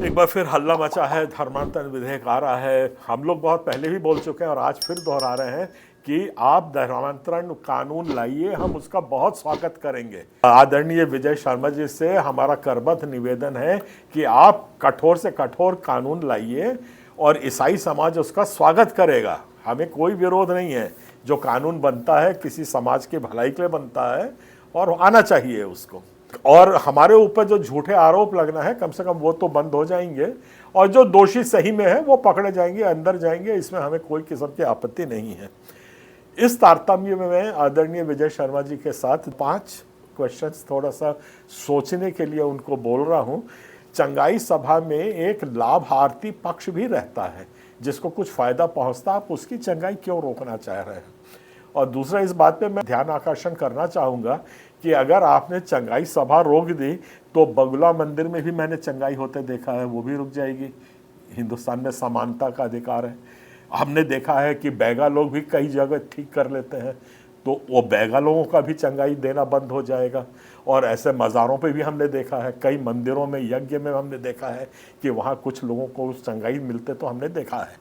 एक बार फिर हल्ला मचा है, धर्मांतरण विधेयक आ रहा है। हम लोग बहुत पहले भी बोल चुके हैं और आज फिर दोहरा रहे हैं कि आप धर्मांतरण कानून लाइए, हम उसका बहुत स्वागत करेंगे। आदरणीय विजय शर्मा जी से हमारा करबद्ध निवेदन है कि आप कठोर से कठोर कानून लाइए और ईसाई समाज उसका स्वागत करेगा। हमें कोई विरोध नहीं है, जो कानून बनता है किसी समाज की भलाई के लिए बनता है और आना चाहिए उसको। और हमारे ऊपर जो झूठे आरोप लगना है कम से कम वो तो बंद हो जाएंगे और जो दोषी सही में है वो पकड़े जाएंगे, अंदर जाएंगे। इसमें हमें कोई किस्म की आपत्ति नहीं है। इस तारतम्य में मैं आदरणीय विजय शर्मा जी के साथ 5 क्वेश्चंस थोड़ा सा सोचने के लिए उनको बोल रहा हूं। चंगाई सभा में एक लाभार्थी पक्ष भी रहता है, जिसको कुछ फायदा पहुंचता, आप उसकी चंगाई क्यों रोकना चाह रहे हैं? और दूसरा, इस बात पे मैं ध्यान आकर्षण करना चाहूँगा कि अगर आपने चंगाई सभा रोक दी तो बगुला मंदिर में भी मैंने चंगाई होते देखा है, वो भी रुक जाएगी। हिंदुस्तान में समानता का अधिकार है। हमने देखा है कि बैगा लोग भी कई जगह ठीक कर लेते हैं, तो वो बैगा लोगों का भी चंगाई देना बंद हो जाएगा। और ऐसे मज़ारों पे भी हमने देखा है, कई मंदिरों में यज्ञ में हमने देखा है कि वहाँ कुछ लोगों को चंगाई मिलते तो हमने देखा है।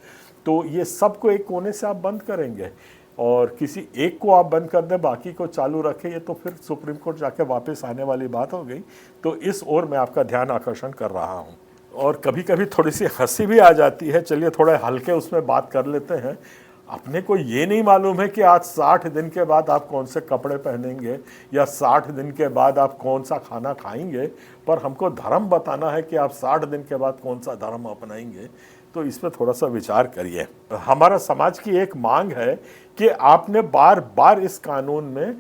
तो ये सबको एक कोने से आप बंद करेंगे और किसी एक को आप बंद कर दें, बाकी को चालू रखें, ये तो फिर सुप्रीम कोर्ट जाके वापस आने वाली बात हो गई। तो इस ओर मैं आपका ध्यान आकर्षण कर रहा हूँ। और कभी कभी थोड़ी सी हंसी भी आ जाती है, चलिए थोड़े हल्के उसमें बात कर लेते हैं। अपने को ये नहीं मालूम है कि आज 60 दिन के बाद आप कौन से कपड़े पहनेंगे या 60 दिन के बाद आप कौन सा खाना खाएंगे, पर हमको धर्म बताना है कि आप 60 दिन के बाद कौन सा धर्म अपनाएंगे। तो इस पर थोड़ा सा विचार करिए। हमारा समाज की एक मांग है कि आपने बार बार इस कानून में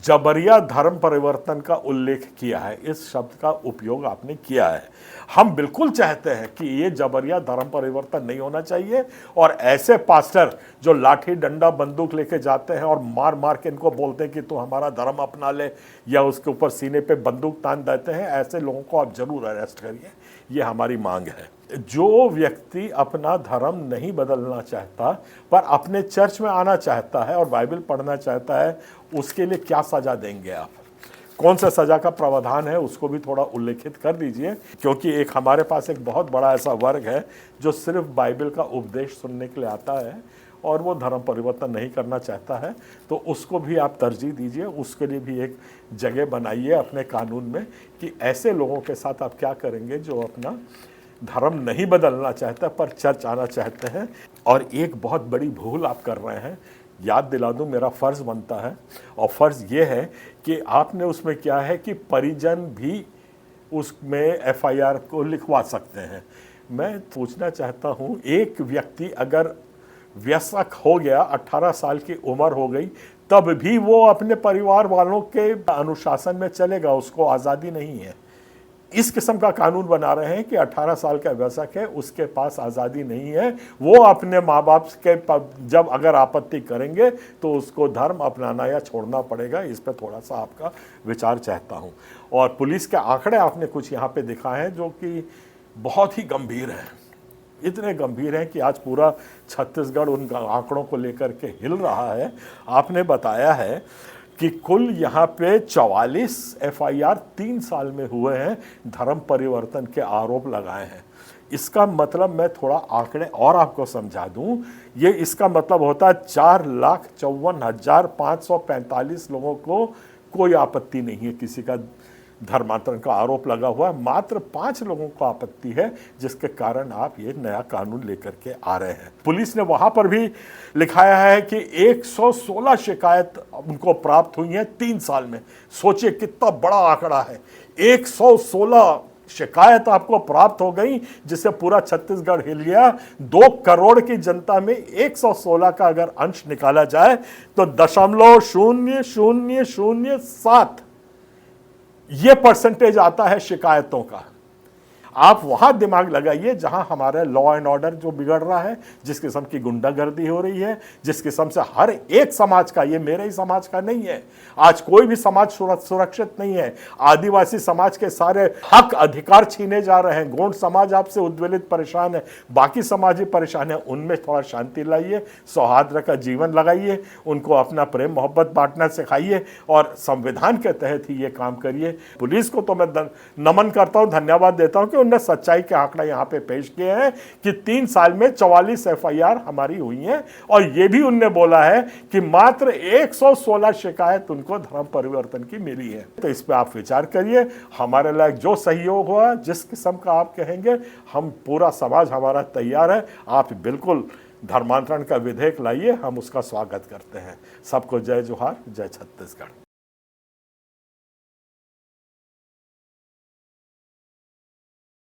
जबरिया धर्म परिवर्तन का उल्लेख किया है, इस शब्द का उपयोग आपने किया है। हम बिल्कुल चाहते हैं कि ये जबरिया धर्म परिवर्तन नहीं होना चाहिए और ऐसे पास्टर जो लाठी डंडा बंदूक लेके जाते हैं और मार मार के इनको बोलते हैं कि तू हमारा धर्म अपना ले, या उसके ऊपर सीने पे बंदूक तान देते हैं, ऐसे लोगों को आप जरूर अरेस्ट करिए। ये हमारी मांग है। जो व्यक्ति अपना धर्म नहीं बदलना चाहता पर अपने चर्च में आना चाहता है और बाइबल पढ़ना चाहता है, उसके लिए क्या सजा देंगे आप? कौन सा सजा का प्रावधान है उसको भी थोड़ा उल्लेखित कर दीजिए, क्योंकि एक हमारे पास एक बहुत बड़ा ऐसा वर्ग है जो सिर्फ बाइबल का उपदेश सुनने के लिए आता है और वो धर्म परिवर्तन नहीं करना चाहता है। तो उसको भी आप तरजीह दीजिए, उसके लिए भी एक जगह बनाइए अपने कानून में कि ऐसे लोगों के साथ आप क्या करेंगे जो अपना धर्म नहीं बदलना चाहता पर चर्च आना चाहते हैं। और एक बहुत बड़ी भूल आप कर रहे हैं, याद दिला दूं, मेरा फ़र्ज़ बनता है और फ़र्ज़ ये है कि आपने उसमें क्या है कि परिजन भी उसमें एफआईआर को लिखवा सकते हैं। मैं पूछना चाहता हूं, एक व्यक्ति अगर वयस्क हो गया, 18 साल की उम्र हो गई, तब भी वो अपने परिवार वालों के अनुशासन में चलेगा, उसको आज़ादी नहीं है। इस किस्म का कानून बना रहे हैं कि 18 साल का वयस्क है, उसके पास आज़ादी नहीं है, वो अपने माँ बाप के जब अगर आपत्ति करेंगे तो उसको धर्म अपनाना या छोड़ना पड़ेगा। इस पर थोड़ा सा आपका विचार चाहता हूँ। और पुलिस के आंकड़े आपने कुछ यहाँ पे दिखाए हैं जो कि बहुत ही गंभीर हैं, इतने गंभीर हैं कि आज पूरा छत्तीसगढ़ उन आंकड़ों को लेकर के हिल रहा है। आपने बताया है कि कुल यहाँ पे 44 एफआईआर 3 साल में हुए हैं, धर्म परिवर्तन के आरोप लगाए हैं। इसका मतलब मैं थोड़ा आंकड़े और आपको समझा दूं, ये इसका मतलब होता है 4,54,545 लोगों को कोई आपत्ति नहीं है, किसी का धर्मांतरण का आरोप लगा हुआ है। मात्र 5 लोगों को आपत्ति है, जिसके कारण आप ये नया कानून लेकर के आ रहे हैं। पुलिस ने वहां पर भी लिखाया है कि 116 शिकायत उनको प्राप्त हुई हैं 3 साल में। सोचिए कितना बड़ा आंकड़ा है, 116 शिकायत आपको प्राप्त हो गई, जिससे पूरा छत्तीसगढ़ हिल गया। 2 करोड़ की जनता में 116 का अगर अंश निकाला जाए तो 0.0007 ये परसेंटेज आता है शिकायतों का। आप वहां दिमाग लगाइए जहां हमारा लॉ एंड ऑर्डर जो बिगड़ रहा है, जिस किस्म की गुंडागर्दी हो रही है, जिस किस्म से हर एक समाज का, ये मेरे ही समाज का नहीं है, आज कोई भी समाज सुरक्षित नहीं है। आदिवासी समाज के सारे हक अधिकार छीने जा रहे हैं। गोंड समाज आपसे उद्वेलित परेशान है, बाकी समाज ही परेशान है। उनमें थोड़ा शांति लाइए, सौहार्द का जीवन लगाइए, उनको अपना प्रेम मोहब्बत बांटना सिखाइए और संविधान के तहत ही ये काम करिए। पुलिस को तो मैं नमन करता हूं, धन्यवाद देता हूं कि उनने सच्चाई के आंकड़े यहाँ पे पेश किए हैं कि 3 साल में 44 FIR हमारी हुई हैं, और ये भी उनने बोला है कि मात्र 116 शिकायत उनको धर्म परिवर्तन की मिली है। तो इस पे आप विचार करिए, हमारे लायक जो सहयोग हुआ, जिस किस्म का आप कहेंगे, हम पूरा समाज हमारा तैयार है। आप बिल्कुल धर्मांतरण का विधेयक लाइए, हम उसका स्वागत करते हैं। सबको जय जोहार, जय छत्तीसगढ़।